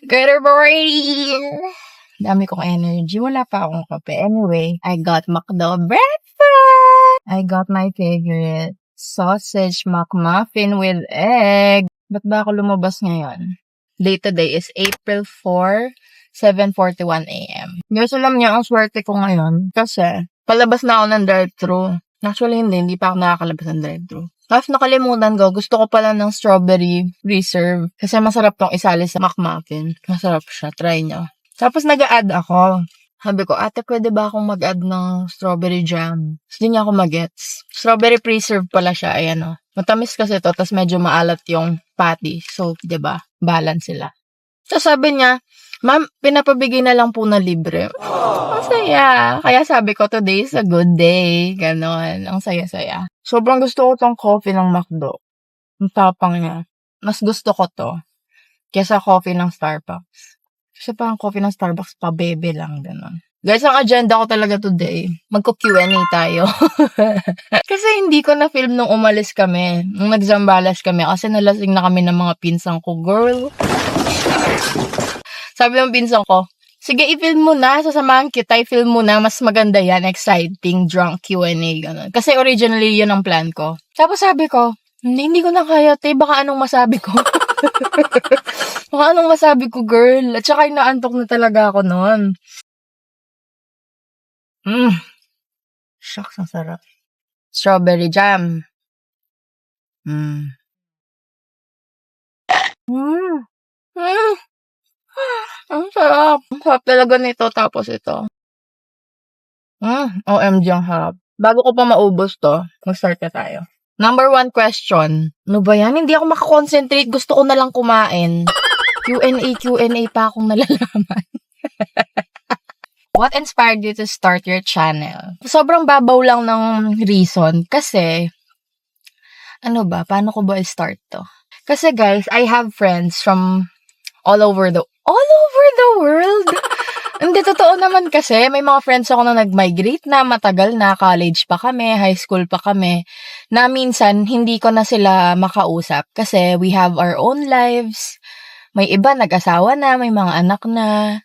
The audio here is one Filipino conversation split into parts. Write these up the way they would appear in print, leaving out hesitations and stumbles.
Good morning! Dami kong energy. Wala pa akong kape. Anyway, I got McDo breakfast! I got my favorite sausage McMuffin with egg. Ba't ba ako lumabas ngayon? Date today is April 4, 7:41 a.m. Guys, alam niya, ang swerte ko ngayon kasi palabas na ako ng drive-thru. Actually, hindi pa ako nakakalabas ng drive-thru. Tapos nakalimutan ko, gusto ko pala ng strawberry reserve. Kasi masarap tong isali sa McMuffin. Masarap siya, try nyo. Tapos nag-a-add ako. Sabi ko, ate, pwede ba akong mag-add ng strawberry jam? Tapos di niya ako mag-gets. Strawberry preserve pala siya, ayan o. Matamis kasi to, tapos medyo maalat yung patty. So, diba, balance sila. So, sabi niya, ma'am, pinapabigay na lang po na libre. Masaya. Kaya sabi ko, today is a good day. Ganon. Ang saya-saya. Sobrang gusto ko tong coffee ng McDo. Ang tapang niya. Mas gusto ko to kesa coffee ng Starbucks. Kasi parang coffee ng Starbucks, pabebe lang. Ganon. Guys, ang agenda ko talaga today, magko-Q&A tayo. Kasi hindi ko na-film nung umalis kami. Nung nag-Zambales kami. Kasi nalasing na kami ng mga pinsang ko. Girl. Sabi ng pinsang ko, sige, i-film mo na. Sasamahan kita, i-film mo na. Mas maganda yan. Exciting, drunk Q&A. Ganun. Kasi originally, yun ang plan ko. Tapos sabi ko, hindi ko na kaya, te. Baka anong masabi ko? Baka anong masabi ko, girl? At saka inaantok na talaga ako noon. Shucks, ang sarap. Strawberry jam. Ang sarap. Ang sarap talaga nito, tapos ito. OMG, ang harap. Bago ko pa maubos to, mag-start na tayo. Number 1 question. Ano ba yan? Hindi ako makakonsentrate. Gusto ko na lang kumain. Q&A pa akong nalalaman. What inspired you to start your channel? Sobrang babaw lang ng reason. Kasi, paano ko ba i-start to? Kasi guys, I have friends from all over the world. Hindi, totoo naman kasi, may mga friends ako na nag-migrate na, matagal na, college pa kami, high school pa kami, na minsan, hindi ko na sila makausap kasi we have our own lives. May iba nag-asawa na, may mga anak na.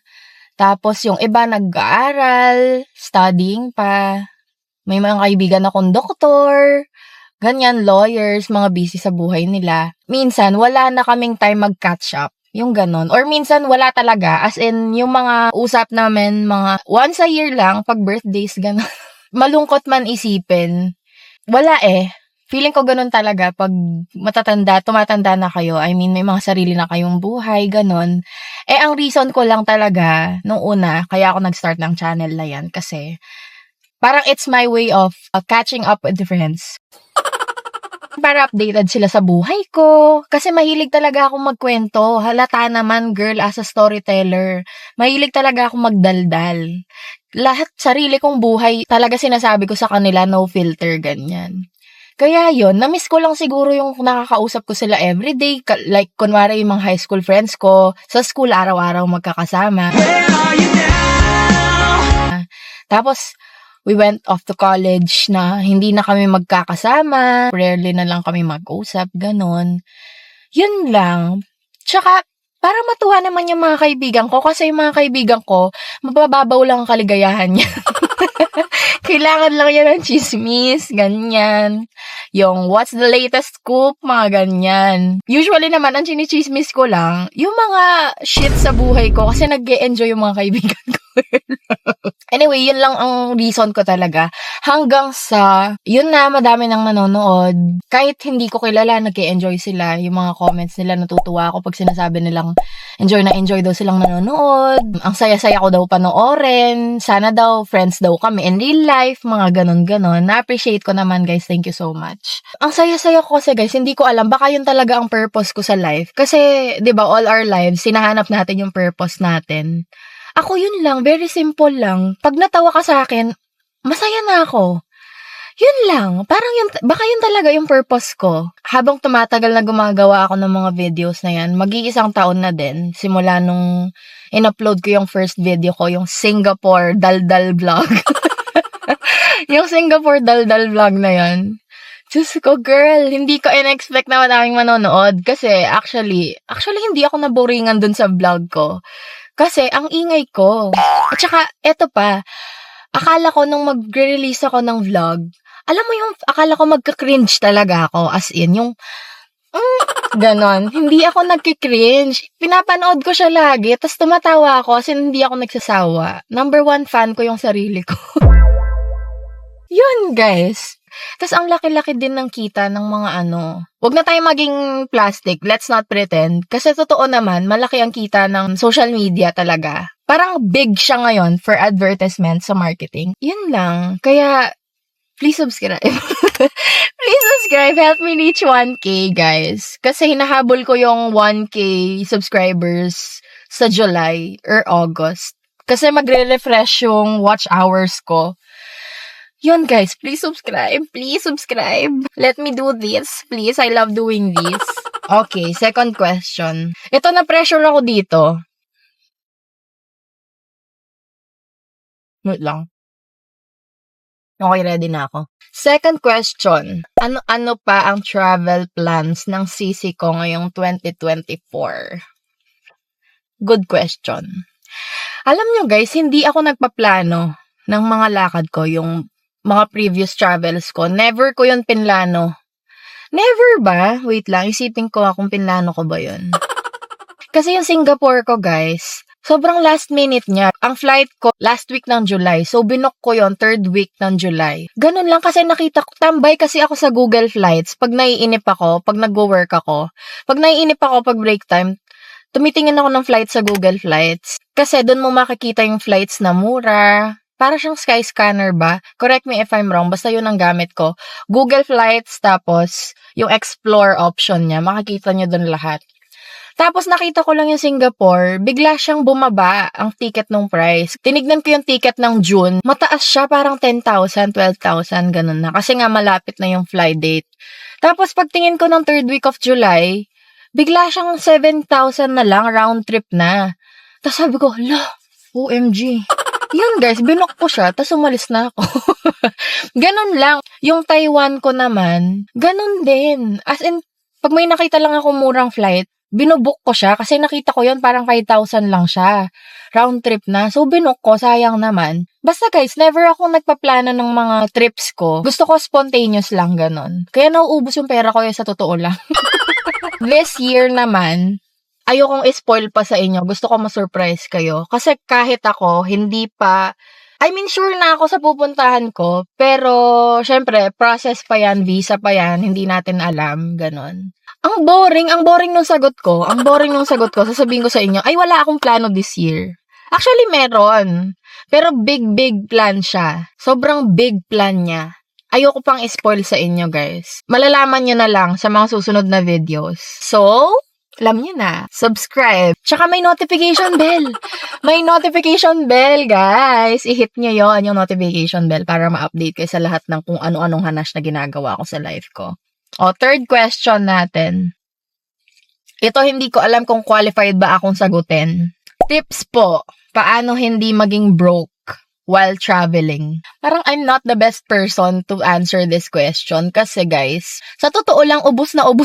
Tapos, yung iba nag-aaral, studying pa. May mga kaibigan akong doktor, ganyan, lawyers, mga busy sa buhay nila. Minsan, wala na kaming time mag-catch up. Yung ganon. Or minsan, wala talaga. As in, yung mga usap namin, mga once a year lang, pag birthdays, ganon. Malungkot man isipin. Wala eh. Feeling ko ganon talaga pag tumatanda na kayo. I mean, may mga sarili na kayong buhay, ganon. Eh, ang reason ko lang talaga, nung una, kaya ako nag-start ng channel na yan. Kasi, parang it's my way of catching up with friends. Para updated sila sa buhay ko. Kasi mahilig talaga akong magkwento. Halata naman, girl, as a storyteller. Mahilig talaga akong magdaldal. Lahat sarili kong buhay, talaga sinasabi ko sa kanila, no filter, ganyan. Kaya yun, na-miss ko lang siguro yung nakakausap ko sila everyday. Like, kunwari yung mga high school friends ko, sa school, araw-araw magkakasama. Tapos, we went off to college na hindi na kami magkakasama. Rarely na lang kami mag-usap, ganon. Yun lang. Tsaka, para matuwa naman yung mga kaibigan ko. Kasi yung mga kaibigan ko, mabababaw lang ang kaligayahan niya. Kailangan lang yan ng chismis, ganyan. Yung what's the latest scoop, mga ganyan. Usually naman, ang chinichismis ko lang, yung mga shit sa buhay ko kasi nag-e-enjoy yung mga kaibigan ko. Anyway, yun lang ang reason ko talaga. Hanggang sa, yun na, madami nang nanonood. Kahit hindi ko kilala, nag-e-enjoy sila. Yung mga comments nila, natutuwa ako pag sinasabi nilang enjoy na enjoy daw silang nanonood. Ang saya-saya ko daw panoorin. Sana daw, friends daw kami in real life. Mga ganon-ganon. Na-appreciate ko naman, guys. Thank you so much. Ang saya-saya ko kasi, guys, hindi ko alam. Baka yun talaga ang purpose ko sa life. Kasi, di ba, all our lives, sinahanap natin yung purpose natin. Ako yun lang, very simple lang. Pag natawa ka sa akin, masaya na ako. Yun lang. Parang yun, baka yun talaga yung purpose ko. Habang tumatagal na gumagawa ako ng mga videos na yan, mag-iisang taon na din. Simula nung in-upload ko yung first video ko, yung Singapore Daldal Vlog. Yung Singapore Daldal Vlog na yan. Diyos ko, girl, hindi ko in-expect na maraming manonood. Kasi, actually, hindi ako naboringan dun sa vlog ko. Kasi, ang ingay ko. At saka, eto pa, akala ko nung mag-release ako ng vlog, alam mo yung, akala ko magka-cringe talaga ako. As in, yung, ganon. Hindi ako nagki-cringe. Pinapanood ko siya lagi, tapos tumatawa ako kasi hindi ako nagsasawa. Number 1 fan ko yung sarili ko. Yun, guys. Tapos ang laki-laki din ng kita ng mga ano. Huwag na tayo maging plastic. Let's not pretend. Kasi totoo naman, malaki ang kita ng social media talaga. Parang big siya ngayon for advertisement sa marketing. Yun lang. Kaya, please subscribe. Please subscribe. Help me reach 1K, guys. Kasi hinahabol ko yung 1K subscribers sa July or August. Kasi magre-refresh yung watch hours ko. Yun, guys. Please subscribe. Please subscribe. Let me do this. Please. I love doing this. Okay, second question. Ito, na-pressure ako dito. Wait lang. Okay, ready na ako. Second question. Ano pa ang travel plans ng sisi ko ngayong 2024? Good question. Alam nyo, guys, hindi ako nagpaplano ng mga lakad ko, yung mga previous travels ko. Never ko yun pinlano. Never ba? Wait lang, isipin ko kung pinlano ko ba yun. Kasi yung Singapore ko, guys, sobrang last minute niya. Ang flight ko, last week ng July. So, binook ko yon third week ng July. Ganun lang kasi nakita ko, tambay kasi ako sa Google Flights. Pag naiinip ako, pag nag-work ako, pag naiinip ako pag break time, tumitingin ako ng flight sa Google Flights. Kasi doon mo makikita yung flights na mura. Para siyang Skyscanner ba? Correct me if I'm wrong. Basta yun ang gamit ko. Google Flights, tapos yung Explore option niya. Makikita niyo doon lahat. Tapos nakita ko lang yung Singapore, bigla siyang bumaba ang ticket ng price. Tinignan ko yung ticket ng June, mataas siya, parang 10,000, 12,000, ganun na. Kasi nga malapit na yung fly date. Tapos pagtingin ko ng third week of July, bigla siyang 7,000 na lang, round trip na. Tapos sabi ko, OMG. Yun, guys, binook ko siya, tapos umalis na ako. Ganun lang. Yung Taiwan ko naman, ganun din. As in, pag may nakita lang ako murang flight, binobook ko siya kasi nakita ko yun parang 5,000 lang siya. Round trip na. So, binook ko. Sayang naman. Basta guys, never ako nagpaplano ng mga trips ko. Gusto ko spontaneous lang ganun. Kaya nauubos yung pera ko sa totoo lang. This year naman, ayokong spoil pa sa inyo. Gusto ko ma-surprise kayo. Kasi kahit ako, hindi pa... sure na ako sa pupuntahan ko. Pero, syempre, process pa yan, visa pa yan. Hindi natin alam. Ganon. Ang boring nung sagot ko. Sasabihin ko sa inyo, wala akong plano this year. Actually, meron. Pero big plan siya. Sobrang big plan niya. Ayoko pang spoil sa inyo, guys. Malalaman nyo na lang sa mga susunod na videos. So, alam nyo na. Subscribe. Tsaka may notification bell. May notification bell, guys. I-hit nyo yon yung notification bell para ma-update kayo sa lahat ng kung ano-anong hanas na ginagawa ko sa life ko. Third question natin. Ito hindi ko alam kung qualified ba akong sagutin. Tips po, paano hindi maging broke while traveling? Parang I'm not the best person to answer this question kasi guys, sa totoo lang ubos na ako.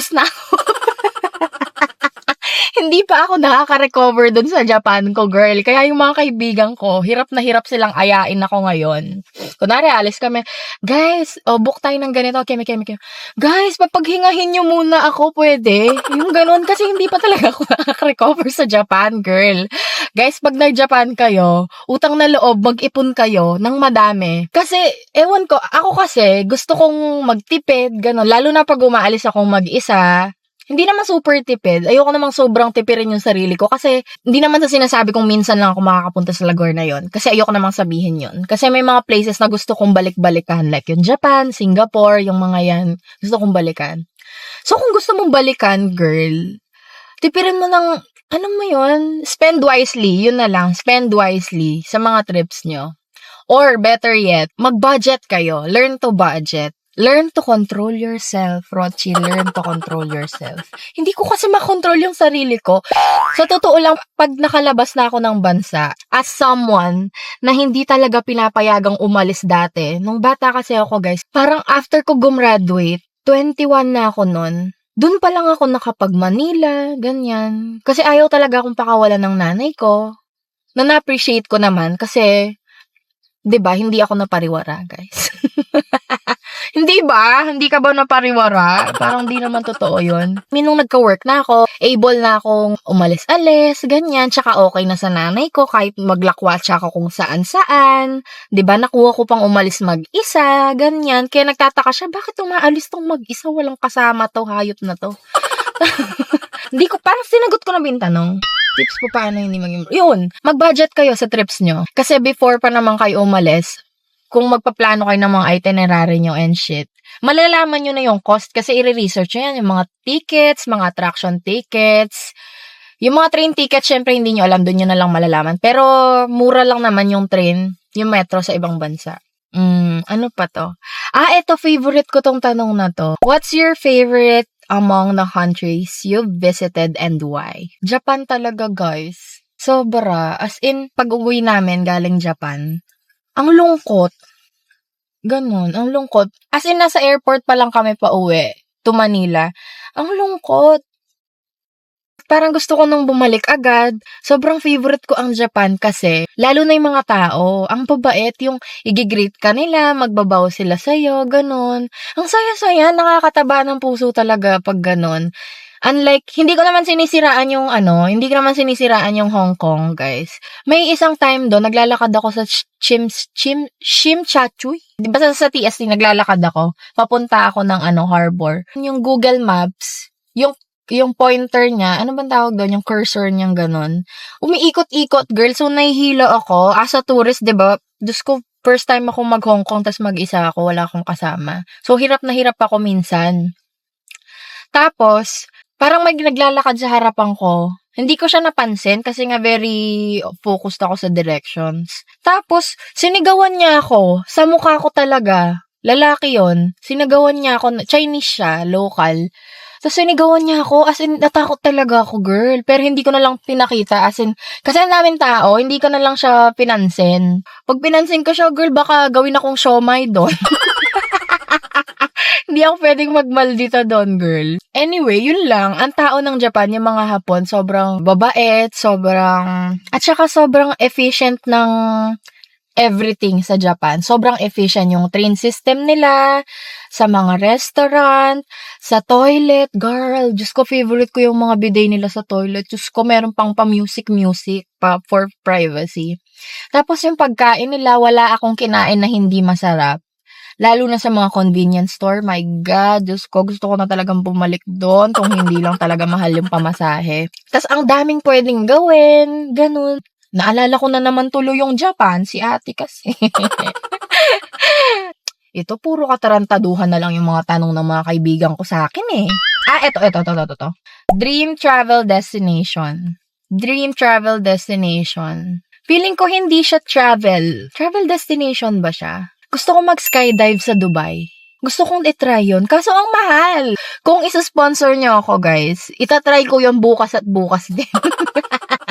Hindi pa ako nakaka-recover dun sa Japan ko, girl. Kaya yung mga kaibigan ko, hirap na hirap silang ayain ako ngayon. Kunwari, alis kami, guys, book tayo ng ganito, keme. Guys, papaghingahin nyo muna ako, pwede? Yung ganun, kasi hindi pa talaga ako nakaka-recover sa Japan, girl. Guys, pag nag-Japan kayo, utang na loob, mag-ipon kayo ng madami. Kasi, ewan ko, ako kasi, gusto kong magtipid, ganun. Lalo na pag umaalis akong mag-isa, hindi naman super tipid. Ayoko namang sobrang tipirin yung sarili ko kasi hindi naman sa sinasabi kong minsan lang ako makakapunta sa lugar na yon. Kasi ayoko namang sabihin yon. Kasi may mga places na gusto kong balik-balikan. Like yung Japan, Singapore, yung mga yan. Gusto kong balikan. So kung gusto mong balikan, girl, tipirin mo ng, ano mo yun? Spend wisely. Yun na lang. Spend wisely sa mga trips nyo. Or better yet, mag-budget kayo. Learn to budget. Learn to control yourself, Rochi. Learn to control yourself. Hindi ko kasi makontrol yung sarili ko. Sa totoo lang, pag nakalabas na ako ng bansa, as someone na hindi talaga pinapayagang umalis dati, nung bata kasi ako, guys, parang after ko gumraduate, 21 na ako nun. Doon pa lang ako nakapag-Manila, ganyan. Kasi ayaw talaga akong pakawalan ng nanay ko. Na-appreciate ko naman kasi, 'di ba, hindi ako napariwara, guys. Hindi ba? Hindi ka ba napariwara? Parang di naman totoo yun. Nung nagka-work na ako, able na akong umalis-alis, ganyan. Tsaka okay na sa nanay ko kahit maglakwatsa ako kung saan-saan. 'Di ba? Nakuha ko pang umalis mag-isa, ganyan. Kaya nagtataka siya, bakit umaalis tong mag-isa? Walang kasama to, hayop na to. Hindi ko, parang sinagot ko na ba yung tanong? Tips po paano hindi maging... Yun, mag-budget kayo sa trips nyo. Kasi before pa naman kayo umalis, kung magpaplano kayo ng mga itinerary nyo and shit, malalaman nyo na yung cost kasi i-research nyo yan, yung mga tickets, mga attraction tickets, yung mga train tickets, syempre hindi nyo alam, doon nyo na lang malalaman. Pero mura lang naman yung train, yung metro sa ibang bansa. Ano pa to? Ito, favorite ko tong tanong na to. What's your favorite among the countries you've visited and why? Japan talaga, guys. Sobra. As in, pag-uwi namin galing Japan, ang lungkot. Ganon, ang lungkot. As in, nasa airport pa lang kami pa uwi to Manila. Ang lungkot. Parang gusto ko nung bumalik agad. Sobrang favorite ko ang Japan kasi, lalo na yung mga tao, ang babait, yung i-greet ka nila, magbabaw sila sa'yo, ganon. Ang saya-saya, nakakataba ng puso talaga pag ganon. Unlike, hindi ko naman sinisiraan yung Hong Kong, guys. May isang time doon, naglalakad ako sa Shimchachuy. Basta sa TST, naglalakad ako. Papunta ako ng harbor. Yung Google Maps, yung pointer niya, ano bang tawag doon? Yung cursor niyang ganun. Umiikot-ikot, girl. So, nahihilo ako. As a tourist, diba? Diyos ko, first time ako mag-Hong Kong, tas mag-isa ako, wala akong kasama. So, hirap na hirap ako minsan. Tapos, parang may naglalakad sa harapan ko. Hindi ko siya napansin kasi nga very focused ako sa directions. Tapos, sinigawan niya ako. Sa mukha ko talaga. Lalaki yon. Sinigawan niya ako. Chinese siya, local. Tapos sinigawan niya ako, as in, natakot talaga ako, girl. Pero hindi ko na lang pinakita, as in, kasi ang daming tao, hindi ko na lang siya pinansin. Pag pinansin ko siya, girl, baka gawin akong siomay doon. Hindi ako pwedeng magmaldita doon, girl. Anyway, yun lang. Ang tao ng Japan, yung mga Hapon, sobrang babait, at saka sobrang efficient ng everything sa Japan. Sobrang efficient yung train system nila, sa mga restaurant, sa toilet. Girl, Diyos ko, favorite ko yung mga bidet nila sa toilet. Diyos ko, meron pang pa-music pa for privacy. Tapos yung pagkain nila, wala akong kinain na hindi masarap. Lalo na sa mga convenience store. My God, Diyos ko, gusto ko na talagang bumalik doon kung hindi lang talaga mahal yung pamasahe. Tapos ang daming pwedeng gawin, ganun. Naalala ko na naman tuloy yung Japan, si ate kasi. Ito, puro katarantaduhan na lang yung mga tanong ng mga kaibigan ko sa akin eh. Ito. Dream travel destination. Dream travel destination. Feeling ko hindi siya travel. Travel destination ba siya? Gusto ko mag-skydive sa Dubai. Gusto kong itry yun. Kaso ang mahal. Kung isa-sponsor niyo ako, guys, itatry ko yung bukas at bukas din.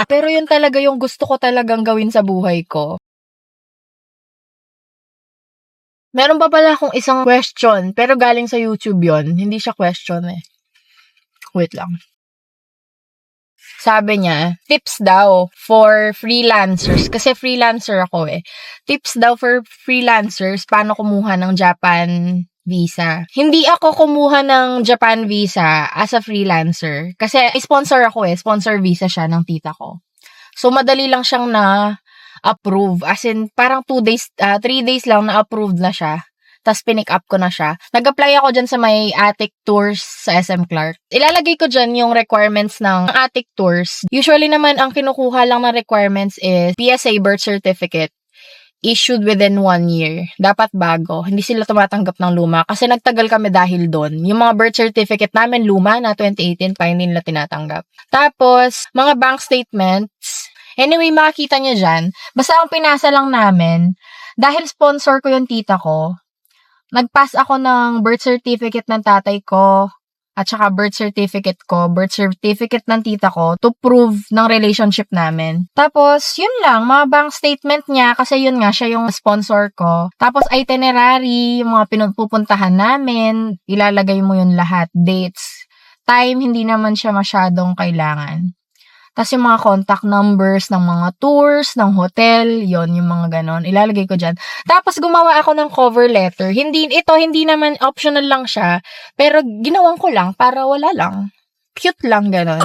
Pero yun talaga yung gusto ko talagang gawin sa buhay ko. Meron pa pala akong isang question, pero galing sa YouTube yon. Hindi siya question eh. Wait lang. Sabi niya, tips daw for freelancers. Kasi freelancer ako eh. Tips daw for freelancers, paano kumuha ng Japan visa. Hindi ako kumuha ng Japan visa as a freelancer. Kasi sponsor ako eh. Sponsor visa siya ng tita ko. So, madali lang siyang na-approve. As in, parang 3 days lang na-approved na siya. Tapos, pinick up ko na siya. Nag-apply ako dyan sa may Attic Tours sa SM Clark. Ilalagay ko dyan yung requirements ng Attic Tours. Usually naman, ang kinukuha lang na requirements is PSA birth certificate issued within 1 year. Dapat bago. Hindi sila tumatanggap ng luma. Kasi nagtagal kami dahil doon. Yung mga birth certificate namin, luma na 2018 pa, hindi nila tinatanggap. Tapos, mga bank statements. Anyway, makikita nyo dyan. Basta ang pinasa lang namin, dahil sponsor ko yung tita ko, nag-pass ako ng birth certificate ng tatay ko at saka birth certificate ko, birth certificate ng tita ko to prove ng relationship namin. Tapos, yun lang, mga bank statement niya kasi yun nga, siya yung sponsor ko. Tapos, itinerary, yung mga pinupuntahan namin, ilalagay mo yun lahat, dates, time, hindi naman siya masyadong kailangan. Tapos yung mga contact numbers ng mga tours, ng hotel, yon yung mga ganon. Ilalagay ko dyan. Tapos gumawa ako ng cover letter. Hindi naman optional lang siya. Pero ginawan ko lang para wala lang. Cute lang ganon.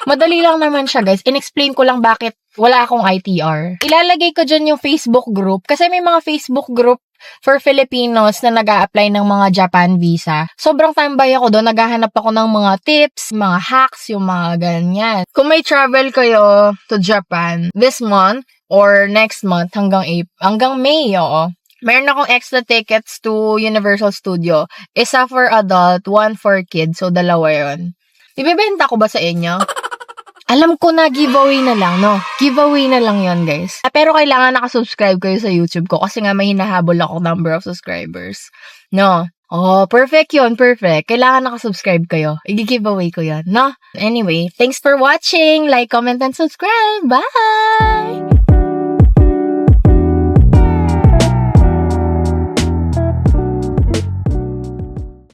Madali lang naman siya guys. In-explain ko lang bakit wala akong ITR. Ilalagay ko dyan yung Facebook group. Kasi may mga Facebook group for Filipinos na nag-a-apply ng mga Japan visa. Sobrang tambay ako doon. Naghahanap ako ng mga tips, mga hacks, yung mga ganyan. Kung may travel kayo to Japan this month or next month hanggang May, oo. Meron akong extra tickets to Universal Studio. Isa for adult, one for kids. So, dalawa yun. Ibebenta ko ba sa inyo? Alam ko na, giveaway na lang, no? Giveaway na lang yon guys. Pero kailangan nakasubscribe kayo sa YouTube ko kasi nga may hinahabol ako number of subscribers. No? Oh, perfect yun, perfect. Kailangan nakasubscribe kayo. I-giveaway ko yan, no? Anyway, thanks for watching. Like, comment, and subscribe. Bye!